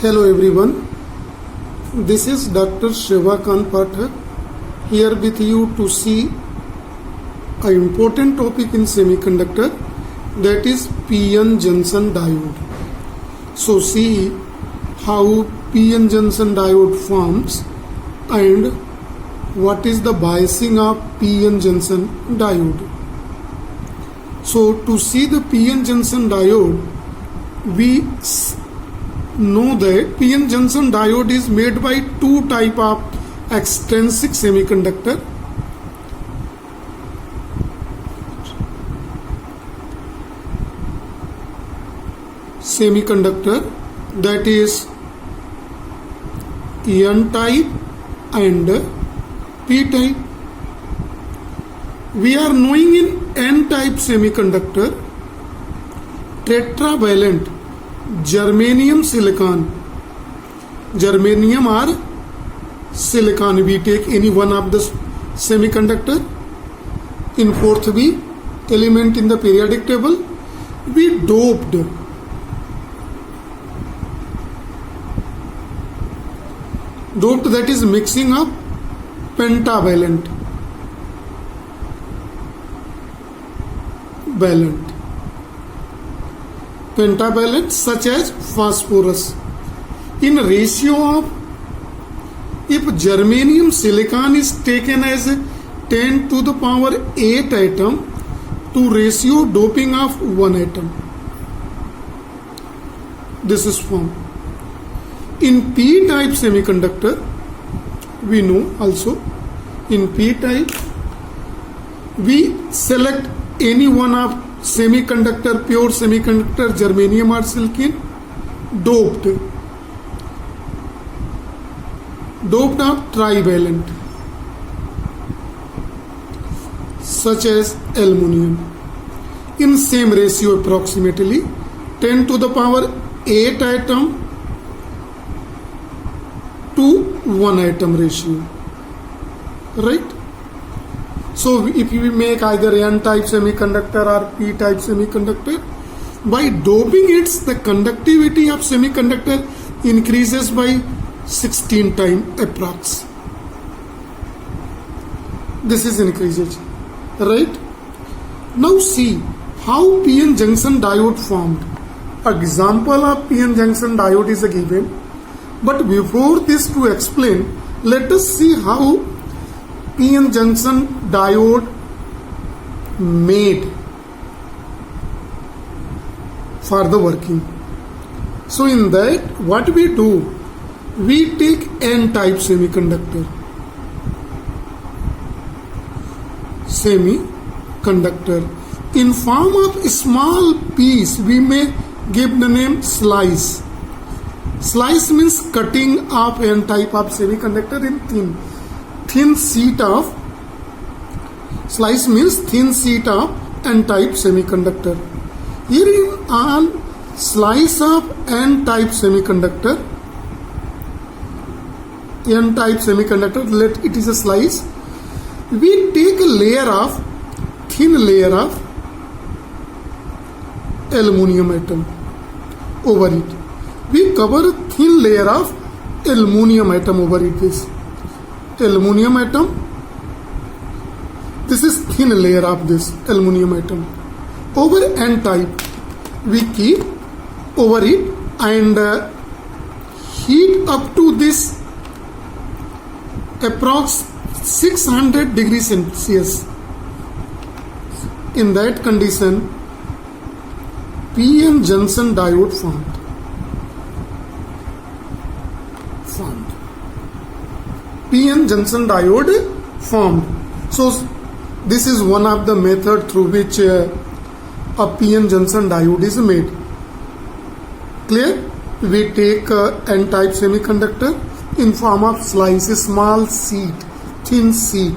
Hello everyone, this is Dr. Shivakant Pathak here with you to see an important topic in semiconductor, that is p-n junction diode. So see how p-n junction diode forms and what is the biasing of p-n junction diode. So to see the p-n junction diode, we know that p-n junction diode is made by two type of extrinsic semiconductor. That is n type and p type. We are knowing in n type semiconductor tetravalent germanium or silicon. We take any one of the semiconductor in fourth B element in the periodic table. We doped that is mixing up pentavalent such as phosphorus. In ratio of, if germanium silicon is taken as 10 to the power 8 atom to ratio doping of 1 atom, this is formed. In p-type semiconductor, we know also in p-type we select any one of semiconductor, pure semiconductor, germanium or silicon, doped of trivalent such as aluminum in same ratio, approximately 10 to the power 8 atom to 1 atom ratio, right? So if we make either n-type semiconductor or p-type semiconductor, by doping it, the conductivity of semiconductor increases by 16 times approx. This is increases, right? Now see how p-n junction diode formed. Example of p-n junction diode is given. But before this to explain, let us see how p-n junction diode made for the working. So in that, what we do, we take n-type semiconductor. In form of a small piece, we may give the name slice. Slice means cutting of n-type of semiconductor in thin sheet of, slice means thin sheet of n-type semiconductor. Here on slice of n-type semiconductor, let it is a slice, we take a thin layer of aluminum atom over it. We cover a thin layer of aluminum atom over it. This aluminum atom, this is thin layer of this aluminum atom. Over n-type, we keep over it and heat up to this approx 600 degrees Celsius. In that condition, p-n junction diode formed. p-n junction diode formed. So this is one of the method through which a p-n junction diode is made. Clear? We take n-type semiconductor in form of slice, a small sheet, thin sheet,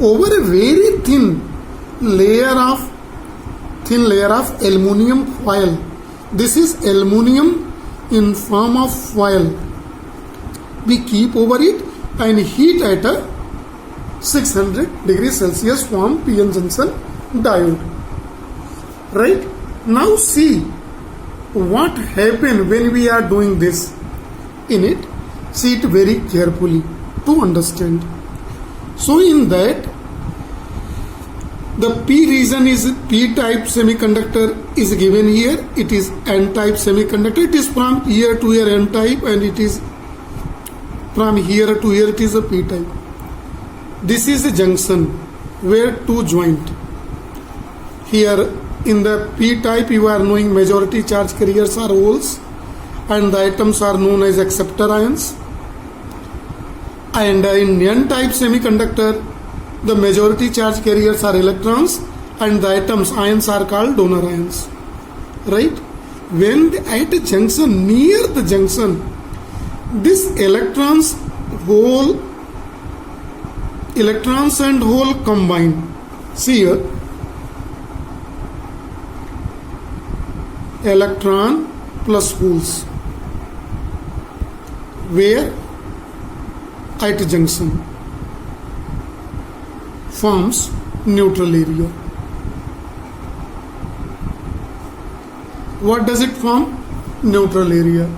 over a very thin layer of aluminum foil. This is aluminum in form of foil. We keep over it and heat at a 600 degrees Celsius form p-n junction diode. Right? Now see what happen when we are doing this in it? See it very carefully to understand. So in that, the P region is P-type semiconductor is given here. It is N-type semiconductor. It is from here to here N-type, and it is from here to here it is a P-type. This is a junction where two joint. Here in the P-type you are knowing majority charge carriers are holes and the atoms are known as acceptor ions. And in N-type semiconductor, the majority charge carriers are electrons and the atoms ions are called donor ions. Right? When at a junction, near the junction, this electrons and hole combine. See here, electron plus holes. Where? At junction forms neutral area. What does it form? Neutral area.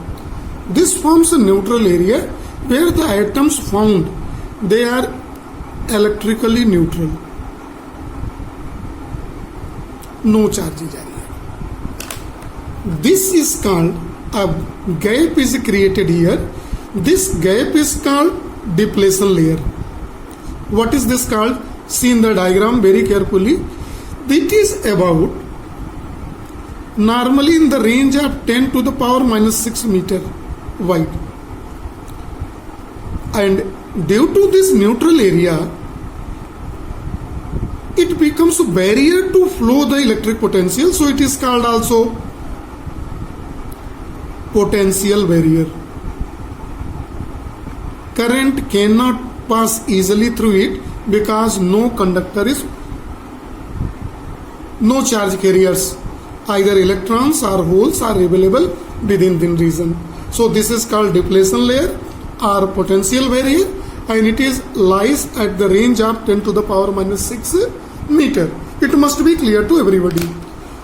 This forms a neutral area where the atoms found, they are electrically neutral. No charges are here. This is called, a gap is created here. This gap is called depletion layer. What is this called? See in the diagram very carefully. It is about normally in the range of 10 to the power minus 6 meter wide. And due to this neutral area, it becomes a barrier to flow the electric potential. So it is called also potential barrier. Current cannot pass easily through it because no charge carriers, either electrons or holes are available within the region. So this is called depletion layer or potential barrier, and it is lies at the range of 10 to the power minus 6 meter. It must be clear to everybody.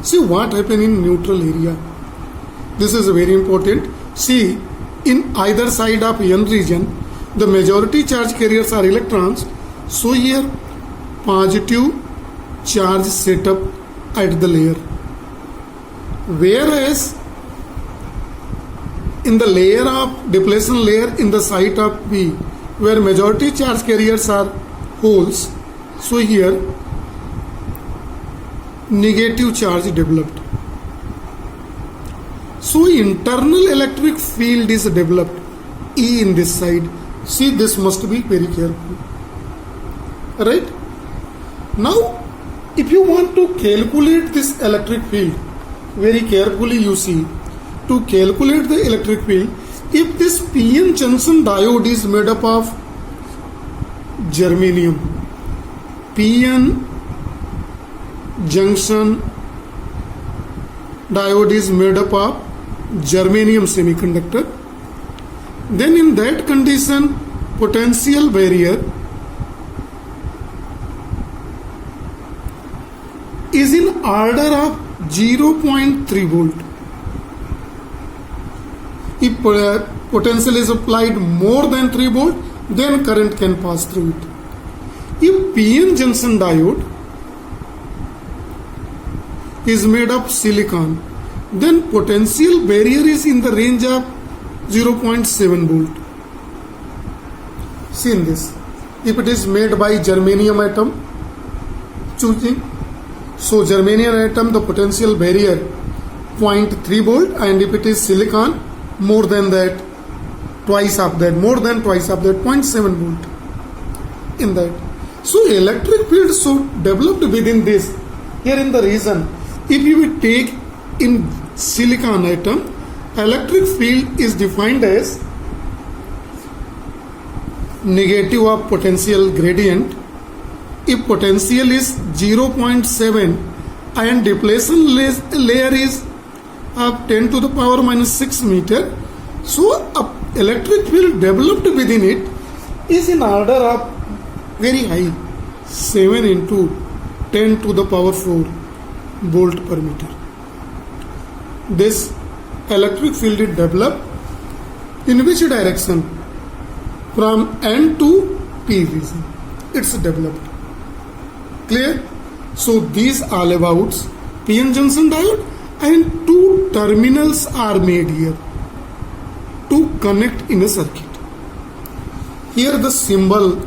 See what happened in neutral area. This is very important. See, in either side of N region, the majority charge carriers are electrons. So here positive charge set up at the layer. Whereas in the layer of depletion layer in the site of P, where majority charge carriers are holes, so here negative charge developed. So internal electric field is developed, E in this side. See, this must be very careful. Right? Now, if you want to calculate this electric field, very carefully you see, to calculate the electric field, if this PN junction diode is made up of germanium, PN junction diode is made up of germanium semiconductor, then in that condition potential barrier is in order of 0.3 volt. If potential is applied more than 3 volt, then current can pass through it. If PN junction diode is made of silicon, then potential barrier is in the range of 0.7 volt. See in this, if it is made by germanium atom, choosing, so germanium atom, the potential barrier 0.3 volt, and if it is silicon, more than that, twice of that, 0.7 volt in that. So electric field so developed within this, here in the region, if you will take in silicon atom, electric field is defined as negative of potential gradient. If potential is 0.7 and depletion layer is of 10 to the power minus 6 meter, so electric field developed within it is in order of very high, 7 into 10 to the power 4 volt per meter. This electric field is developed in which direction? From N to P region. It's developed. Clear? So these all about PN junction diode, and two terminals are made here to connect in a circuit. Here the symbol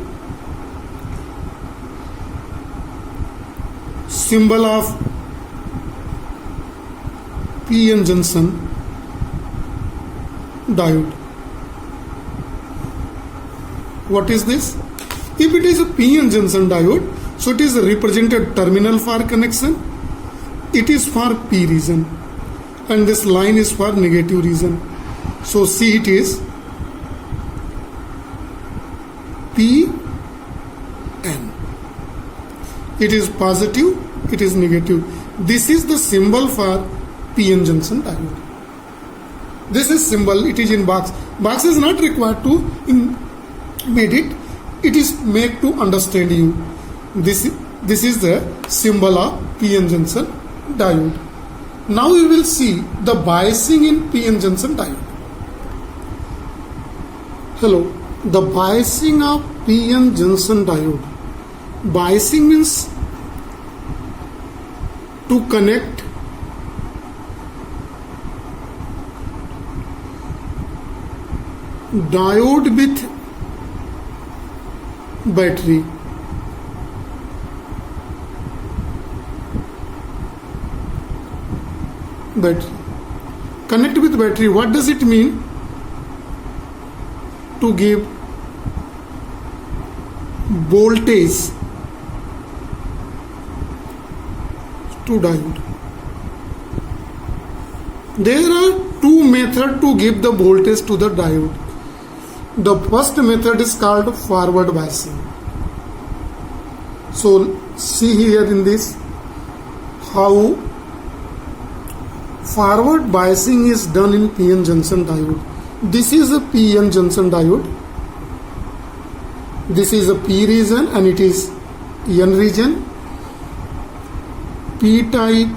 of PN junction diode. What is this? If it is a PN junction diode, so it is a represented terminal for connection. It is for P region, and this line is for negative region. So see, it is PN. It is positive, it is negative. This is the symbol for PN junction diode. This is symbol, it is in box. Box is not required to made it. It is made to understand you. This is the symbol of PN junction diode. Now we will see the biasing in PN junction diode. Hello, the biasing of PN junction diode. Biasing means to connect diode with battery. Connect with battery. What does it mean? To give voltage to diode. There are two methods to give the voltage to the diode. The first method is called forward biasing. So see here in this how forward biasing is done in PN junction diode. This is a PN junction diode. This is a P region and it is N region. P type,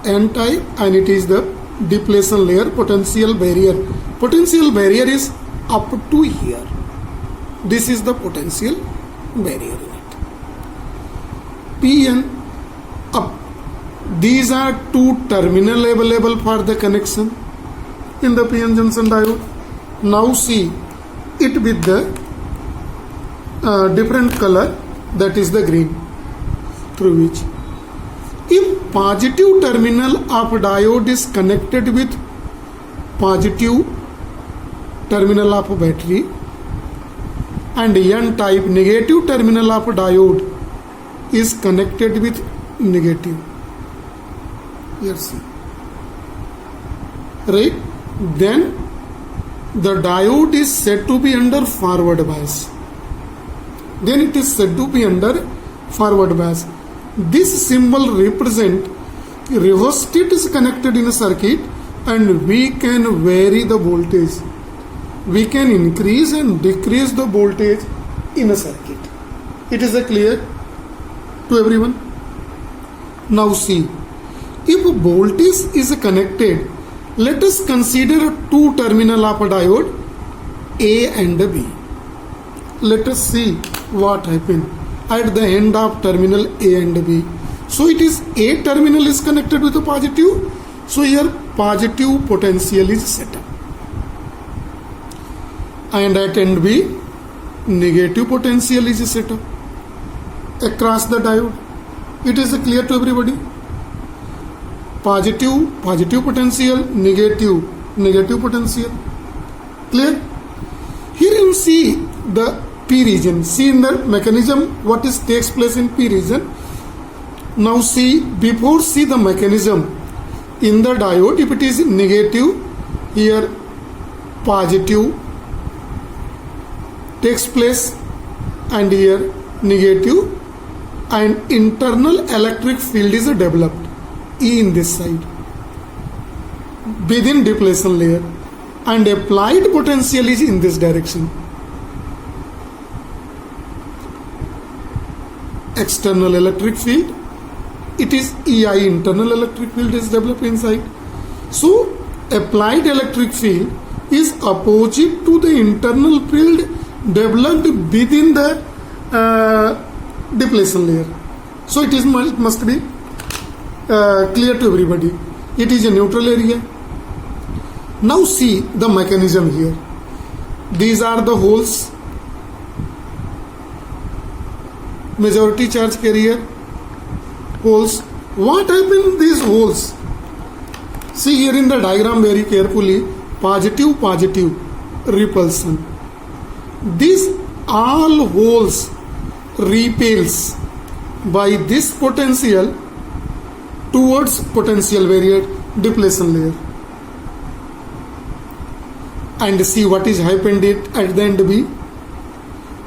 N type, and it is the depletion layer, potential barrier. Potential barrier is up to here. This is the potential barrier in it. PN up. These are two terminal available for the connection in the PN junction diode. Now see it with the different color, that is the green, through which if positive terminal of diode is connected with positive terminal of battery and N type negative terminal of diode is connected with negative. Here see. Right? Then the diode is said to be under forward bias. Then it is said to be under forward bias. This symbol represents reverse state is connected in a circuit and we can vary the voltage. We can increase and decrease the voltage in a circuit. It is clear to everyone? Now see, if voltage is connected, let us consider two terminal of a diode A and B. Let us see what happened at the end of terminal A and B. So it is A terminal is connected with a positive. So here positive potential is set up. And at end B, negative potential is set up across the diode. It is clear to everybody? Positive potential, negative potential. Clear? Here you see the P region. See in the mechanism what is takes place in P region. Now see, before see the mechanism in the diode, if it is negative, here positive takes place and here negative, and internal electric field is developed E in this side within depletion layer, and applied potential is in this direction. External electric field, it is EI, internal electric field is developed inside. So applied electric field is opposite to the internal field developed within the depletion layer. So it must be clear to everybody. It is a neutral area. Now see the mechanism here. These are the holes. Majority charge carrier holes. What happened in these holes? See here in the diagram very carefully. Positive, positive repulsion. These all holes repels by this potential towards potential barrier depletion layer. And see what is happened at the end B.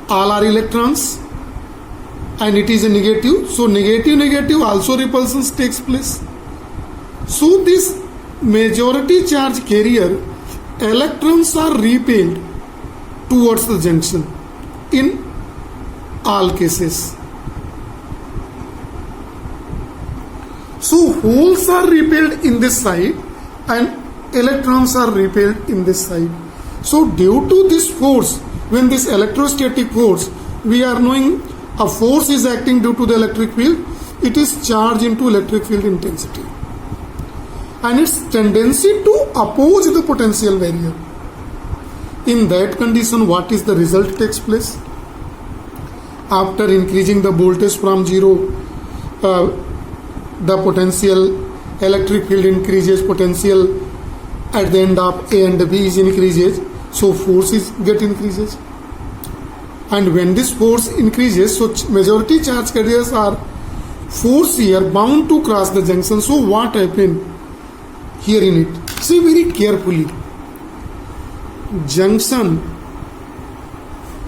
All are electrons and it is a negative. So negative also repulsions takes place. So this majority charge carrier electrons are repelled towards the junction in all cases. So holes are repelled in this side and electrons are repelled in this side. So due to this force, when this electrostatic force, we are knowing a force is acting due to the electric field, it is charged into electric field intensity and its tendency to oppose the potential barrier. In that condition, what is the result takes place? After increasing the voltage from 0, the potential electric field increases, potential at the end of A and B is increases, so force is get increases. And when this force increases, so majority charge carriers are force here bound to cross the junction. So what happened here in it? See very carefully. Junction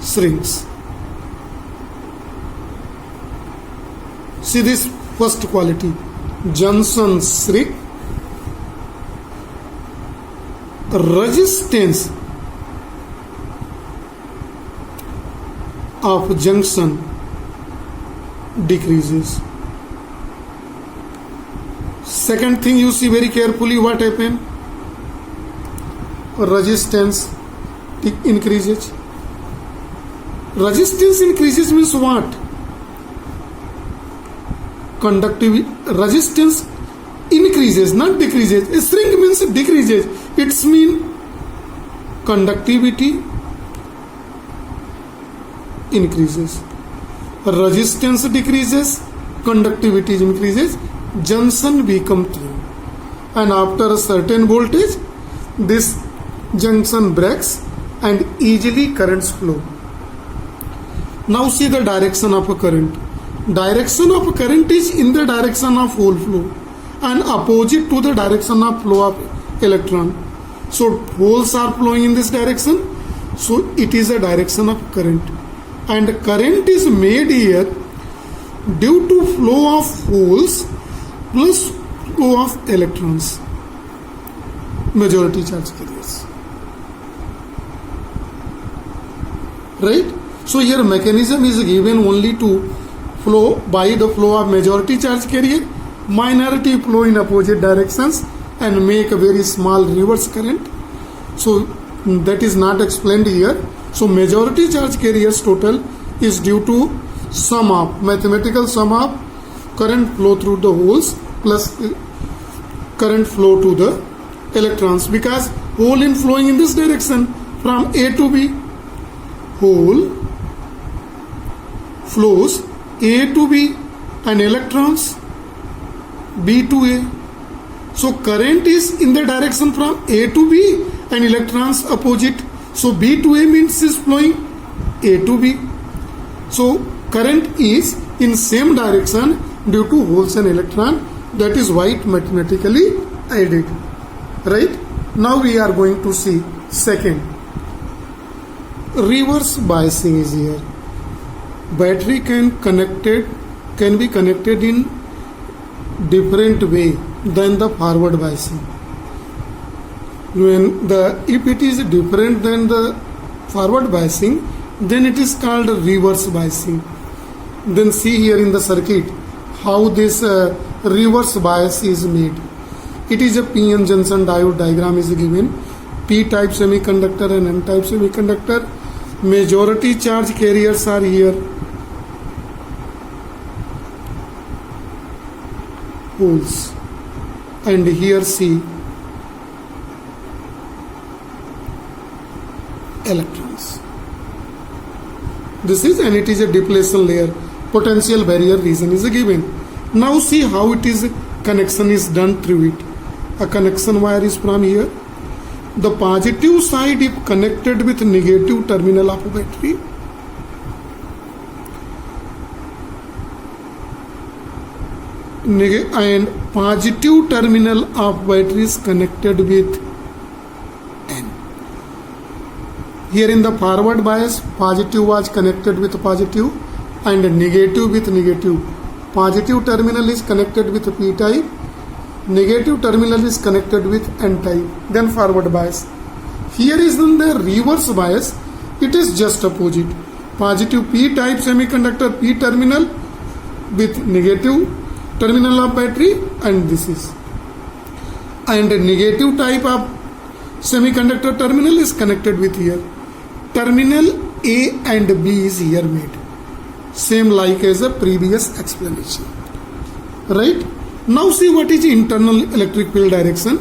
shrinks. See this first quality. Junction shrink. Resistance of junction decreases. Second thing, you see very carefully what happened. Resistance increases. Resistance increases means what? Conductivity. Resistance increases, not decreases. A shrink means decreases. It's mean conductivity increases. Resistance decreases, conductivity increases, junction become thin. And after a certain voltage, this junction breaks and easily currents flow. Now see the direction of a current. Direction of a current is in the direction of hole flow and opposite to the direction of flow of electron. So holes are flowing in this direction, so it is a direction of current. And current is made here due to flow of holes plus flow of electrons, majority charge carriers. Right? So here mechanism is given only to flow by the flow of majority charge carrier, minority flow in opposite directions and make a very small reverse current. So that is not explained here. So majority charge carriers total is due to sum of mathematical sum of current flow through the holes plus current flow to the electrons, because hole in flowing in this direction from A to B, hole flows A to B and electrons B to A. So current is in the direction from A to B and electrons opposite. So B to A means is flowing A to B. So current is in same direction due to holes and electron. That is why it mathematically added. Right? Now we are going to see second. Reverse biasing is here. Battery can be connected in different way than the forward biasing. If it is different than the forward biasing, then it is called reverse biasing. Then see here in the circuit how this reverse bias is made. It is a p-n junction diode diagram is given. P-type semiconductor and n-type semiconductor. Majority charge carriers are here. Holes. And here C. Electrons. This is, and it is a depletion layer. Potential barrier region is given. Now see how it is, connection is done through it. A connection wire is from here. The positive side is connected with negative terminal of battery. And positive terminal of battery is connected with N. Here in the forward bias, positive was connected with positive and negative with negative. Positive terminal is connected with P type. Negative terminal is connected with N type. Then forward bias. Here is in the reverse bias. It is just opposite. Positive P type semiconductor P terminal with negative terminal of battery, and this is. And negative type of semiconductor terminal is connected with here. Terminal A and B is here made. Same like as a previous explanation. Right? Now see what is internal electric field direction.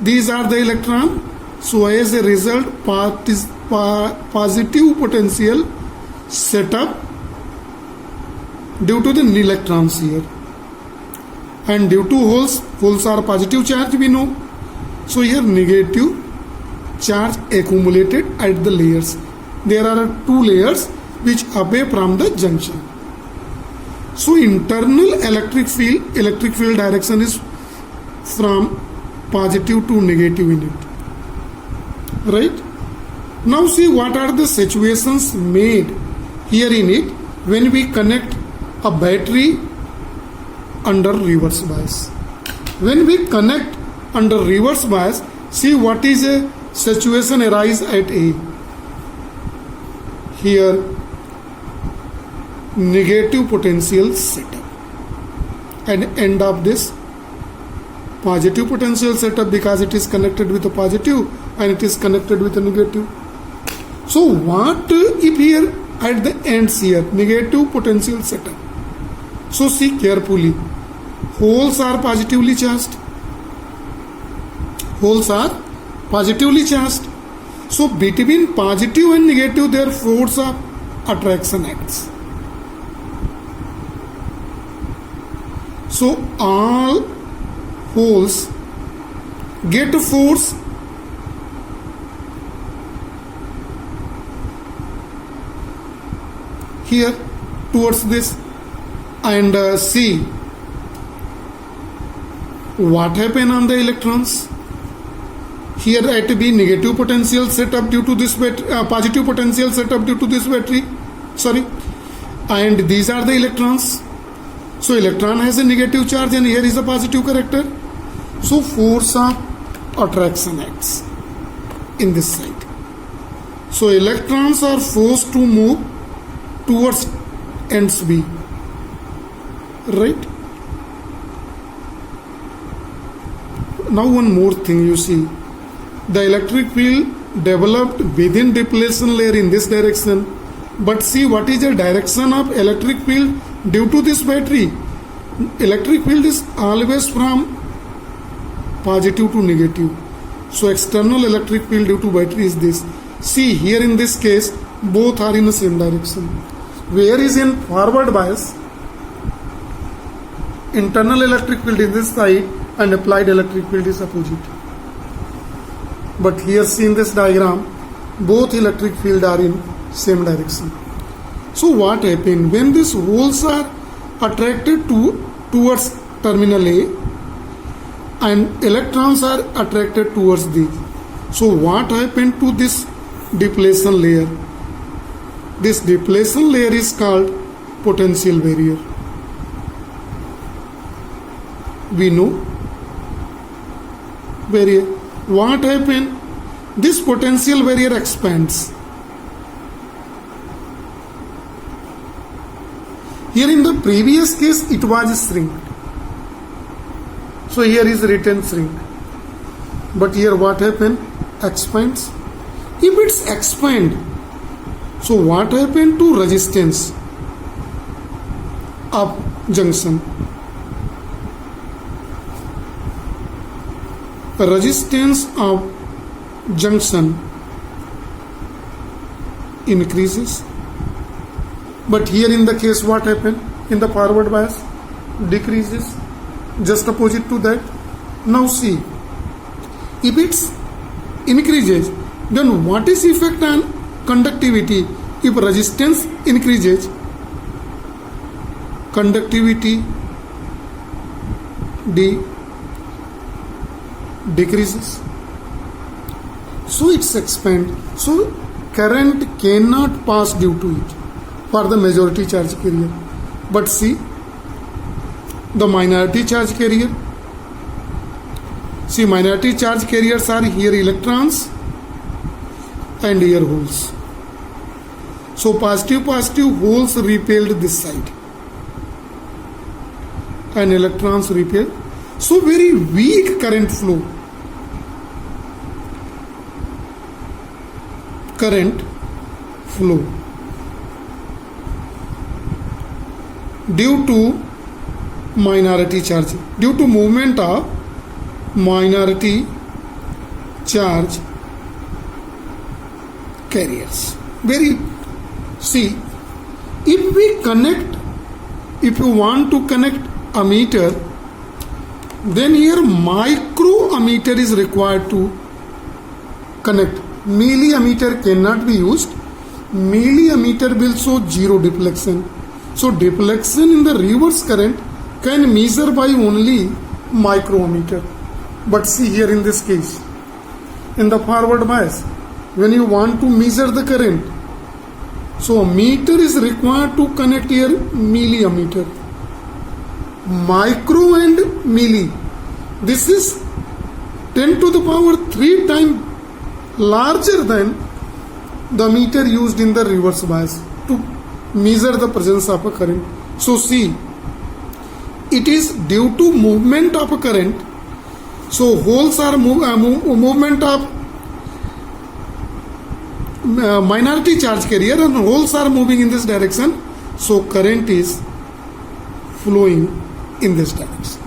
These are the electron. So as a result, positive potential set up due to the electrons here. And due to holes are positive charge, we know. So here negative charge accumulated at the layers. There are two layers which away from the junction. So internal electric field direction is from positive to negative in it. Right? Now see what are the situations made here in it when we connect a battery under reverse bias. When we connect under reverse bias, see what is a situation arise at A. Here negative potential setup, and end of this positive potential setup because it is connected with a positive and it is connected with a negative. So what if here at the ends here negative potential setup? So see carefully, holes are positively charged. Holes are positively charged. So between positive and negative there force of attraction acts. So all holes get force here towards this, and see what happen on the electrons. Here at B negative potential set up due to this positive potential set up due to this battery, and these are the electrons. So electron has a negative charge and here is a positive character. So force of attraction acts in this side. So electrons are forced to move towards ends B. Right? Now one more thing you see. The electric field developed within depletion layer in this direction. But see what is the direction of electric field due to this battery. Electric field is always from positive to negative. So external electric field due to battery is this. See here in this case both are in the same direction. Where is in forward bias, internal electric field is this side and applied electric field is opposite. But here see in this diagram both electric field are in same direction. So what happened when these holes are attracted towards terminal A and electrons are attracted towards D? So what happened to this depletion layer? This depletion layer is called potential barrier. We know barrier. What happened? This potential barrier expands. Here in the previous case it was shrinked. So here is written shrink. But here what happened? Expands. If it's expand, so what happened to resistance of junction? Resistance of junction increases. But here in the case what happened? In the forward bias, decreases. Just opposite to that. Now see, if it's increases, then what is effect on conductivity? If resistance increases, conductivity decreases. So it's expand. So current cannot pass due to it for the majority charge carrier. But see, the minority charge carrier. See, minority charge carriers are here electrons and here holes. So positive holes repelled this side and electrons repelled. So very weak current flow. Due to minority charge, due to movement of minority charge carriers. See, if you want to connect ammeter, then here microammeter is required to connect. Milliammeter cannot be used. Milliammeter will show zero deflection. So deflection in the reverse current can measure by only microammeter. But see here in this case, in the forward bias, when you want to measure the current, so ammeter is required to connect here milliammeter. Micro and milli, this is 10 to the power 3 times larger than the meter used in the reverse bias to measure the presence of a current. So see, it is due to movement of a current. So holes are movement of minority charge carrier and holes are moving in this direction. So current is flowing in this direction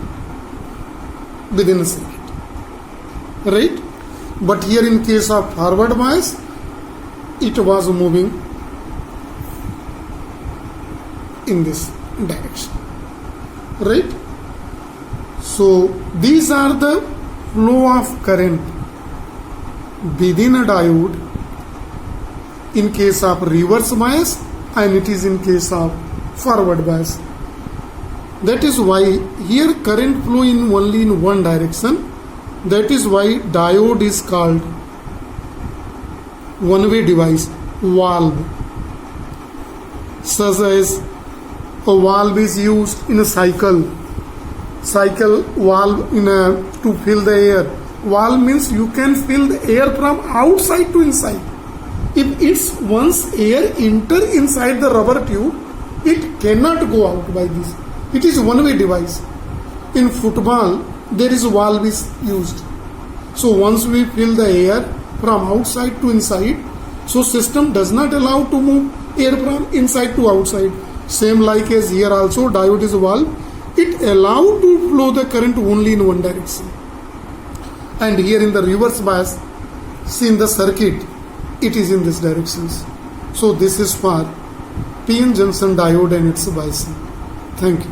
within a circuit, right? But here in case of forward bias, it was moving in this direction, right? So these are the flow of current within a diode in case of reverse bias, and it is in case of forward bias. That is why here current flow in only in one direction. That is why diode is called one-way device, valve. Such as a valve is used in a cycle valve to fill the air. Valve means you can fill the air from outside to inside. If it's once air enter inside the rubber tube, it cannot go out by this. It is one-way device. In football, there is valve is used. So once we fill the air from outside to inside, so system does not allow to move air from inside to outside. Same like as here also diode is a valve. It allow to flow the current only in one direction. And here in the reverse bias, see in the circuit, it is in this directions. So this is for PN junction diode and its biasing. Thank you.